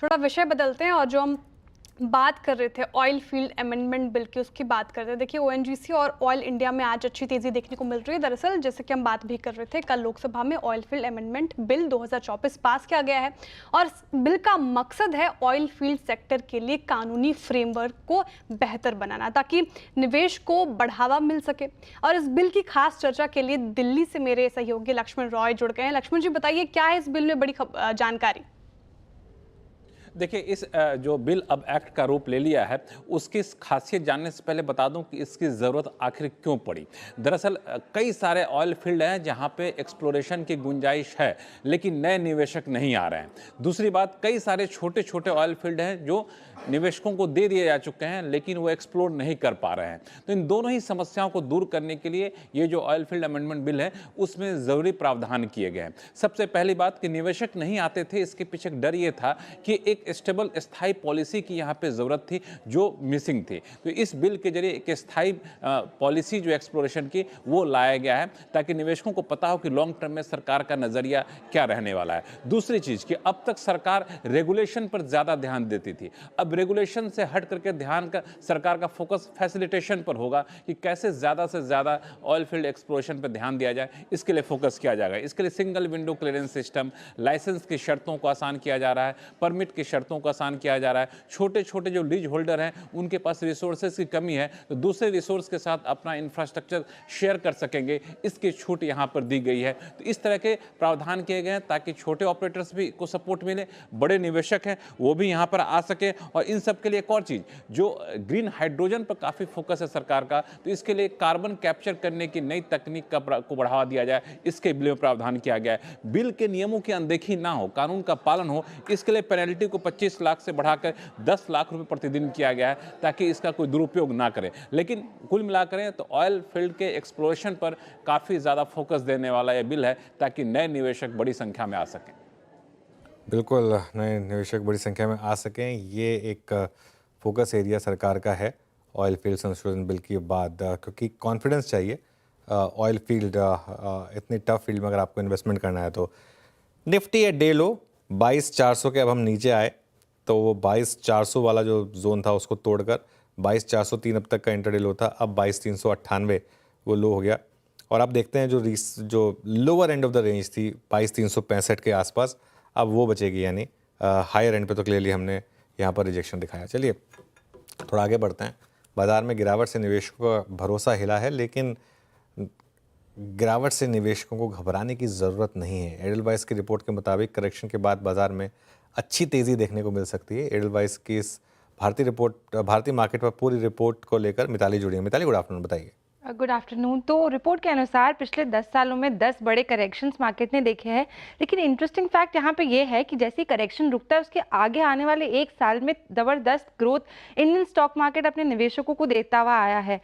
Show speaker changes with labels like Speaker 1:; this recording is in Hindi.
Speaker 1: थोड़ा विषय बदलते हैं और जो हम बात कर रहे थे ऑयल फील्ड अमेंडमेंट बिल की, उसकी बात करते हैं। देखिए, ओएनजीसी और ऑयल इंडिया में आज अच्छी तेजी देखने को मिल रही है। दरअसल जैसे कि हम बात भी कर रहे थे, कल लोकसभा में ऑयल फील्ड अमेंडमेंट बिल 2024 पास किया गया है और इस बिल का मकसद है ऑयल फील्ड सेक्टर के लिए कानूनी फ्रेमवर्क को बेहतर बनाना, ताकि निवेश को बढ़ावा मिल सके। और इस बिल की खास चर्चा के लिए दिल्ली से मेरे सहयोगी लक्ष्मण रॉय जुड़ गए हैं। लक्ष्मण जी, बताइए क्या है इस बिल में बड़ी जानकारी?
Speaker 2: देखिए, इस जो बिल अब एक्ट का रूप ले लिया है, उसकी इस खासियत जानने से पहले बता दूं कि इसकी ज़रूरत आखिर क्यों पड़ी। दरअसल कई सारे ऑयल फील्ड हैं जहां पे एक्सप्लोरेशन की गुंजाइश है, लेकिन नए निवेशक नहीं आ रहे हैं। दूसरी बात, कई सारे छोटे छोटे ऑयल फील्ड हैं जो निवेशकों को दे दिए जा चुके हैं, लेकिन वो एक्सप्लोर नहीं कर पा रहे हैं। तो इन दोनों ही समस्याओं को दूर करने के लिए ये जो ऑयल फील्ड अमेंडमेंट बिल है, उसमें ज़रूरी प्रावधान किए गए हैं। सबसे पहली बात कि निवेशक नहीं आते थे, इसके पीछे एक डर ये था कि एक स्टेबल स्थायी पॉलिसी की यहाँ पे ज़रूरत थी, जो मिसिंग थी। तो इस बिल के जरिए एक स्थायी पॉलिसी जो एक्सप्लोरेशन की, वो लाया गया है, ताकि निवेशकों को पता हो कि लॉन्ग टर्म में सरकार का नज़रिया क्या रहने वाला है। दूसरी चीज़ कि अब तक सरकार रेगुलेशन पर ज़्यादा ध्यान देती थी, अब रेगुलेशन से हट करके ध्यान का सरकार का फोकस फैसिलिटेशन पर होगा कि कैसे ज़्यादा से ज़्यादा ऑयल फील्ड एक्सप्लोरेशन पर ध्यान दिया जाए, इसके लिए फोकस किया जाएगा। इसके लिए single window clearance system, license की शर्तों को आसान किया जा रहा है, परमिट की शर्तों को आसान किया जा रहा है। छोटे छोटे जो लीज होल्डर हैं, उनके पास रिसोर्सेज की कमी है, तो दूसरे रिसोर्स के साथ अपना इंफ्रास्ट्रक्चर शेयर कर सकेंगे, इसकी छूट यहाँ पर दी गई है। तो इस तरह के प्रावधान किए गए हैं ताकि छोटे ऑपरेटर्स भी को सपोर्ट मिले, बड़े निवेशक हैं वो भी यहाँ पर आ सके। और इन सब के लिए एक और चीज़, जो ग्रीन हाइड्रोजन पर काफ़ी फोकस है सरकार का, तो इसके लिए कार्बन कैप्चर करने की नई तकनीक को बढ़ावा दिया जाए, इसके बिल में प्रावधान किया गया है। बिल के नियमों की अनदेखी ना हो, कानून का पालन हो, इसके लिए पेनल्टी को 25 लाख से बढ़ाकर 10 लाख रुपए प्रतिदिन किया गया है, ताकि इसका कोई दुरुपयोग ना करे। लेकिन कुल मिलाकर तो ऑयल फील्ड के एक्सप्लोरेशन पर काफ़ी ज़्यादा फोकस देने वाला यह बिल है, ताकि नए निवेशक बड़ी संख्या में आ सकें।
Speaker 3: बिल्कुल, नए निवेशक बड़ी संख्या में आ सकें, ये एक फोकस एरिया सरकार का है ऑयल फील्ड संशोधन बिल के बाद, क्योंकि कॉन्फिडेंस चाहिए। ऑयल फील्ड इतनी टफ फील्ड में अगर आपको इन्वेस्टमेंट करना है तो निफ्टी है डे लो 22,400 के अब हम नीचे आए, तो वो 22,400 वाला जो जोन था उसको तोड़कर 22,403 अब तक का इंटरडे लो था, अब 22,398 वो लो हो गया। और आप देखते हैं जो lower end of the range थी 22,365 के आसपास, अब वो बचेगी, यानी हायर एंड पे तो क्लियरली हमने यहाँ पर रिजेक्शन दिखाया। चलिए थोड़ा आगे बढ़ते हैं। बाजार में गिरावट से निवेशकों का भरोसा हिला है, लेकिन गिरावट से निवेशकों को घबराने की ज़रूरत नहीं है। एडलवाइस की रिपोर्ट के मुताबिक करेक्शन के बाद बाजार में अच्छी तेज़ी देखने को मिल सकती है। एडलवाइस की इस भारतीय मार्केट पर पूरी रिपोर्ट को लेकर मिताली जुड़ी है। मिताली, गुड आफ्टरनून, बताइए।
Speaker 4: Good afternoon. तो रिपोर्ट के अनुसार पिछले 10 सालों में 10 बड़े करेक्शंस मार्केट ने देखे हैं, लेकिन इंटरेस्टिंग फैक्ट यहाँ पे ये है कि जैसे करेक्शन रुकता है, उसके आगे आने वाले एक साल में ज़बरदस्त ग्रोथ इंडियन स्टॉक मार्केट अपने निवेशकों को देता हुआ आया है।